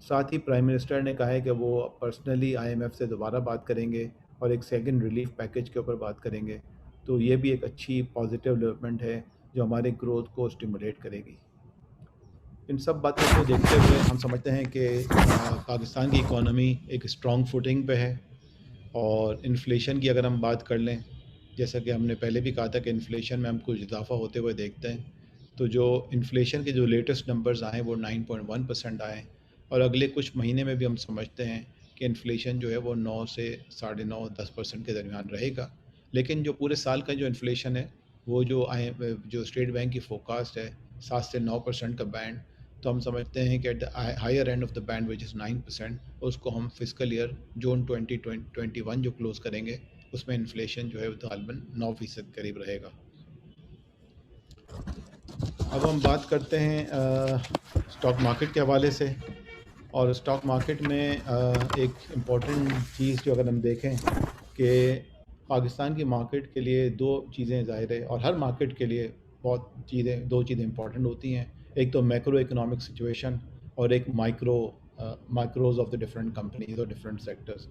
ساتھ ہی prime minister نے کہا ہے کہ وہ پرسنلی IMF سے دوبارہ بات کریں گے اور ایک سیکنڈ ریلیف پیکج کے اوپر بات کریں گے. تو یہ بھی ایک اچھی پازیٹیو ڈیولپمنٹ ہے جو ہمارے گروتھ کو اسٹیمولیٹ کرے گی. ان سب باتوں کو دیکھتے ہوئے ہم سمجھتے ہیں کہ پاکستان کی اکانومی ایک اسٹرانگ فوٹنگ پہ ہے. اور انفلیشن کی اگر ہم بات کر لیں، جیسا کہ ہم نے پہلے بھی کہا تھا کہ انفلیشن میں ہم کچھ اضافہ ہوتے ہوئے دیکھتے ہیں. تو جو انفلیشن کے جو لیٹسٹ نمبرز آئے وہ 9.1% آئے، اور اگلے کچھ مہینے میں بھی ہم سمجھتے ہیں کہ انفلیشن جو ہے وہ 9 سے 9.5-10% کے درمیان رہے گا. لیکن جو پورے سال کا جو انفلیشن ہے وہ جو اسٹیٹ بینک کی فوکاسٹ ہے 7 سے 9% کا بینڈ، تو ہم سمجھتے ہیں کہ at the higher end of the band which is 9%، اس کو ہم فسکل ایئر جون 2021 جو کلوز کریں گے اس میں انفلیشن جو ہے وہ غالباً 9% قریب رہے گا. اب ہم بات کرتے ہیں اسٹاک مارکیٹ کے حوالے سے. اور اسٹاک مارکیٹ میں ایک امپورٹنٹ چیز جو اگر ہم دیکھیں کہ پاکستان کی مارکیٹ کے لیے دو چیزیں ظاہر ہے، اور ہر مارکیٹ کے لیے دو چیزیں امپورٹنٹ ہوتی ہیں. ایک تو میکرو اکنامک سچویشن اور ایک micros of the different companies اور ڈفرینٹ سیکٹرز.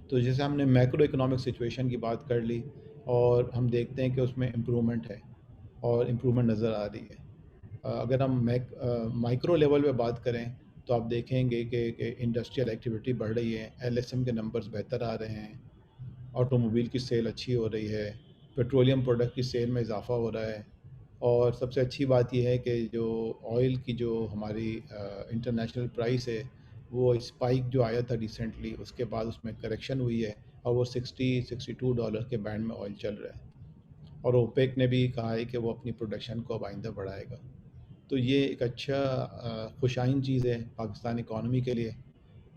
تو جیسے ہم نے میکرو اکنامک سچویشن کی بات کر لی اور ہم دیکھتے ہیں کہ اس میں امپرومنٹ ہے اور امپرومنٹ نظر آ رہی ہے. اگر ہم مائکرو لیول پہ بات کریں تو آپ دیکھیں گے کہ انڈسٹریل ایکٹیویٹی بڑھ رہی ہے، LSM کے نمبرز بہتر آ رہے ہیں، آٹو موبائل کی سیل اچھی ہو رہی ہے، پیٹرولیم پروڈکٹ کی سیل میں اضافہ ہو رہا ہے. اور سب سے اچھی بات یہ ہے کہ جو آئل کی جو ہماری انٹرنیشنل پرائس ہے وہ اسپائک جو آیا تھا ریسنٹلی، اس کے بعد اس میں کریکشن ہوئی ہے اور وہ $62 کے بینڈ میں آئل چل رہا ہے. اور اوپیک نے بھی کہا ہے کہ وہ اپنی پروڈکشن کو اب آئندہ بڑھائے گا. تو یہ ایک اچھا خوشائن چیز ہے پاکستان اکانومی کے لیے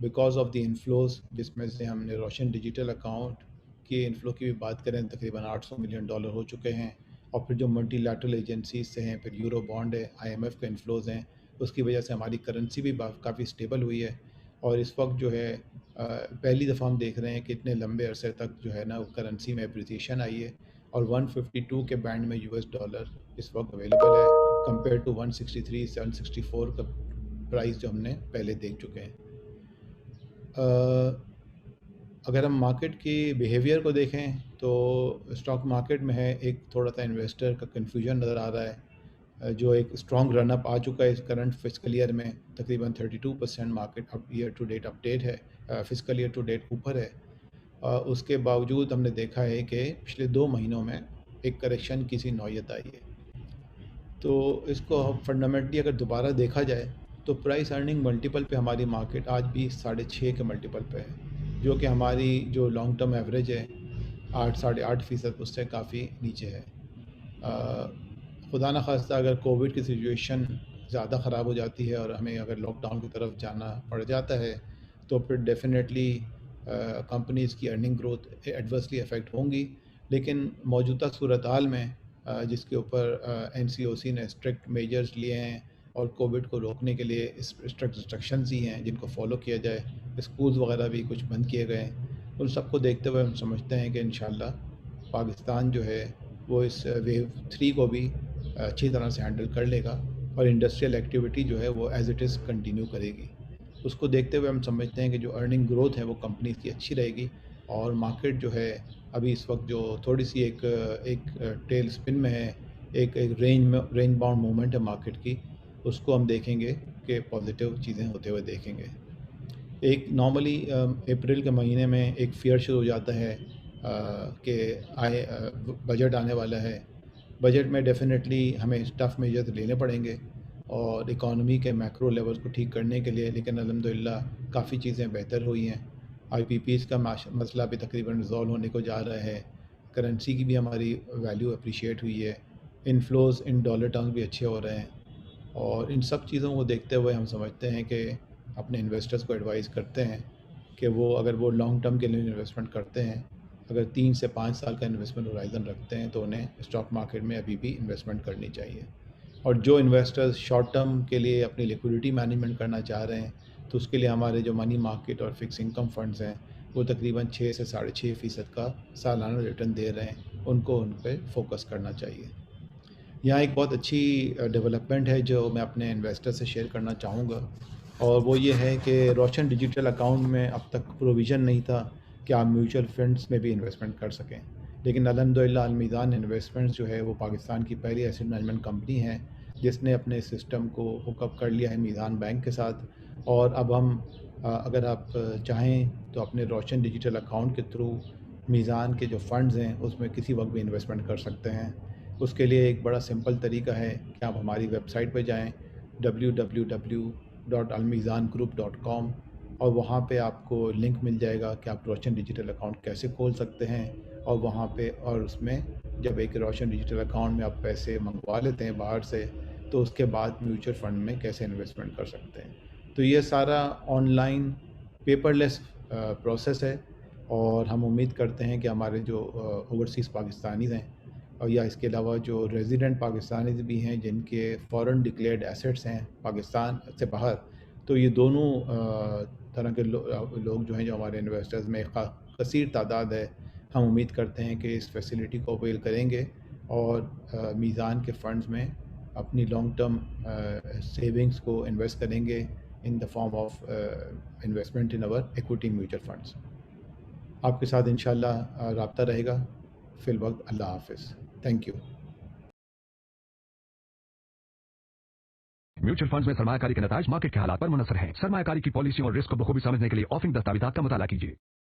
بیکاز آف دی انفلوز، جس میں سے ہم نے روشن ڈیجیٹل اکاؤنٹ کی انفلو کی بھی بات کریں تقریباً $800 ملین ہو چکے ہیں. اور پھر جو ملٹی لیٹرل ایجنسیز سے ہیں، پھر یورو بانڈ ہے، IMF کے انفلوز ہیں، اس کی وجہ سے ہماری کرنسی بھی کافی اسٹیبل ہوئی ہے. اور اس وقت جو ہے پہلی دفعہ ہم دیکھ رہے ہیں کہ اتنے لمبے عرصے تک جو ہے نا کرنسی میں اپریسیشن آئی ہے، اور 152 کے بینڈ میں $US اس وقت اویلیبل ہے کمپیئر ٹو 163 764 کا پرائز جو ہم نے پہلے دیکھ چکے ہیں. اگر ہم مارکیٹ کی بیہیویئر کو دیکھیں تو اسٹاک مارکیٹ میں ہے ایک تھوڑا سا انویسٹر کا کنفیوژن نظر آ رہا ہے، جو ایک اسٹرانگ رن اپ آ چکا ہے اس کرنٹ فسکل ایئر میں. تقریباً 32% market year to date update ہے، فسکل ایئر ٹو ڈیٹ اوپر ہے. اس کے باوجود ہم نے دیکھا ہے کہ پچھلے 2 مہینوں میں ایک کریکشن کسی نوعیت آئی ہے. تو اس کو فنڈامنٹلی اگر دوبارہ دیکھا جائے تو پرائس ارننگ ملٹیپل پہ ہماری مارکیٹ آج بھی 6.5 کے ملٹیپل پہ ہے، جو کہ ہماری جو لانگ ٹرم ایوریج ہے 8-8.5% اس سے کافی نیچے ہے. خدا نخواستہ اگر کووڈ کی سچویشن زیادہ خراب ہو جاتی ہے اور ہمیں اگر لاک ڈاؤن کی طرف جانا پڑ جاتا ہے تو پھر ڈیفینیٹلی کمپنیز کی ارننگ گروتھ ایڈورسلی افیکٹ ہوں گی. لیکن موجودہ صورتحال میں جس کے اوپر NCOC نے اسٹرکٹ میجرز لیے ہیں اور کووڈ کو روکنے کے لیے اسٹرکٹ انسٹرکشنز دی ہیں جن کو فالو کیا جائے، اسکولز وغیرہ بھی کچھ بند کیے گئے ہیں، ان سب کو دیکھتے ہوئے ہم سمجھتے ہیں کہ انشاءاللہ پاکستان جو ہے وہ اس ویو 3 کو بھی اچھی طرح سے ہینڈل کر لے گا اور انڈسٹریل ایکٹیویٹی جو ہے وہ ایز اٹ از کنٹینیو کرے گی. اس کو دیکھتے ہوئے ہم سمجھتے ہیں کہ جو ارننگ گروتھ ہے وہ کمپنیز کی اچھی رہے گی. اور مارکیٹ جو ہے ابھی اس وقت جو تھوڑی سی ایک ٹیل سپن میں ہے، ایک رینج باؤنڈ موومنٹ ہے مارکیٹ کی، اس کو ہم دیکھیں گے کہ پازیٹیو چیزیں ہوتے ہوئے دیکھیں گے. ایک نارملی اپریل کے مہینے میں ایک فیئر شروع ہو جاتا ہے کہ بجٹ آنے والا ہے. بجٹ میں ڈیفینیٹلی ہمیں ٹف میجرز لینے پڑیں گے اور اکانومی کے میکرو لیول کو ٹھیک کرنے کے لیے، لیکن الحمدللہ کافی چیزیں بہتر ہوئی ہیں. IPPs کا مسئلہ بھی تقریباً ریزالو ہونے کو جا رہا ہے، کرنسی کی بھی ہماری ویلیو اپریشیٹ ہوئی ہے، انفلوز ان ڈالر ٹرمز بھی اچھے ہو رہے ہیں. اور ان سب چیزوں کو دیکھتے ہوئے ہم سمجھتے ہیں کہ اپنے انویسٹرز کو ایڈوائز کرتے ہیں کہ اگر وہ لانگ ٹرم کے لیے انویسٹمنٹ کرتے ہیں، اگر 3 سے 5 سال کا انویسٹمنٹ ہورائزن رکھتے ہیں تو انہیں اسٹاک مارکیٹ میں ابھی بھی انویسٹمنٹ کرنی چاہیے. اور جو انویسٹرز شارٹ ٹرم کے لیے اپنی لیکوڈیٹی مینجمنٹ کرنا چاہ رہے ہیں تو اس کے لیے ہمارے جو منی مارکیٹ اور فکس انکم فنڈز ہیں وہ تقریباً 6 سے 6.5% کا سالانہ ریٹرن دے رہے ہیں، ان پہ فوکس کرنا چاہیے. یہاں ایک بہت اچھی ڈیولپمنٹ ہے جو میں اپنے انویسٹر سے شیئر کرنا چاہوں گا، اور وہ یہ ہے کہ روشن ڈیجیٹل اکاؤنٹ میں اب تک پروویژن نہیں تھا کہ آپ میوچل فنڈس میں بھی انویسٹمنٹ کر سکیں، لیکن الحمدللہ المیزان انویسٹمنٹس جو ہے وہ پاکستان کی پہلی ایسٹ مینجمنٹ کمپنی ہے جس نے اپنے سسٹم کو ہک اپ کر لیا ہے میزان بینک کے ساتھ، اور اب ہم اگر آپ چاہیں تو اپنے روشن ڈیجیٹل اکاؤنٹ کے تھرو میزان کے جو فنڈز ہیں اس میں کسی وقت بھی انویسٹمنٹ کر سکتے ہیں۔ اس کے لیے ایک بڑا سمپل طریقہ ہے کہ آپ ہماری ویب سائٹ پہ جائیں www.almizangroup.com، اور وہاں پہ آپ کو لنک مل جائے گا کہ آپ روشن ڈیجیٹل اکاؤنٹ کیسے کھول سکتے ہیں، اور وہاں پہ اور اس میں جب ایک روشن ڈیجیٹل اکاؤنٹ میں آپ پیسے منگوا لیتے ہیں باہر سے تو اس کے بعد میوچل فنڈ میں کیسے انویسٹمنٹ کر سکتے ہیں۔ تو یہ سارا on line paper less process ہے، اور ہم امید کرتے ہیں کہ ہمارے جو اوورسیز پاکستانیز ہیں اور یا اس کے علاوہ جو ریزیڈنٹ پاکستانیز بھی ہیں جن کے فورن ڈکلیئرڈ ایسٹس ہیں پاکستان سے باہر، تو یہ دونوں طرح کے لوگ جو ہیں جو ہمارے انویسٹرز میں کثیر تعداد ہے، ہم امید کرتے ہیں کہ اس فیسلٹی کو اویل کریں گے اور میزان کے فنڈز میں اپنی لانگ ٹرم سیونگز کو انویسٹ کریں گے in the form of investment in اور ایکوٹی میوچل فنڈز۔ آپ کے ساتھ انشاءاللہ رابطہ رہے گا۔ فی الوقت اللہ حافظ، تھینک یو۔ میوچل فنڈز میں سرمایہ کاری کے نتائج مارکیٹ کے حالات پر منحصر ہیں۔ سرمایہ کاری کی پالیسیوں اور رسک کو بخوبی سمجھنے کے لیے آفرنگ دستاویزات کا مطالعہ کیجیے۔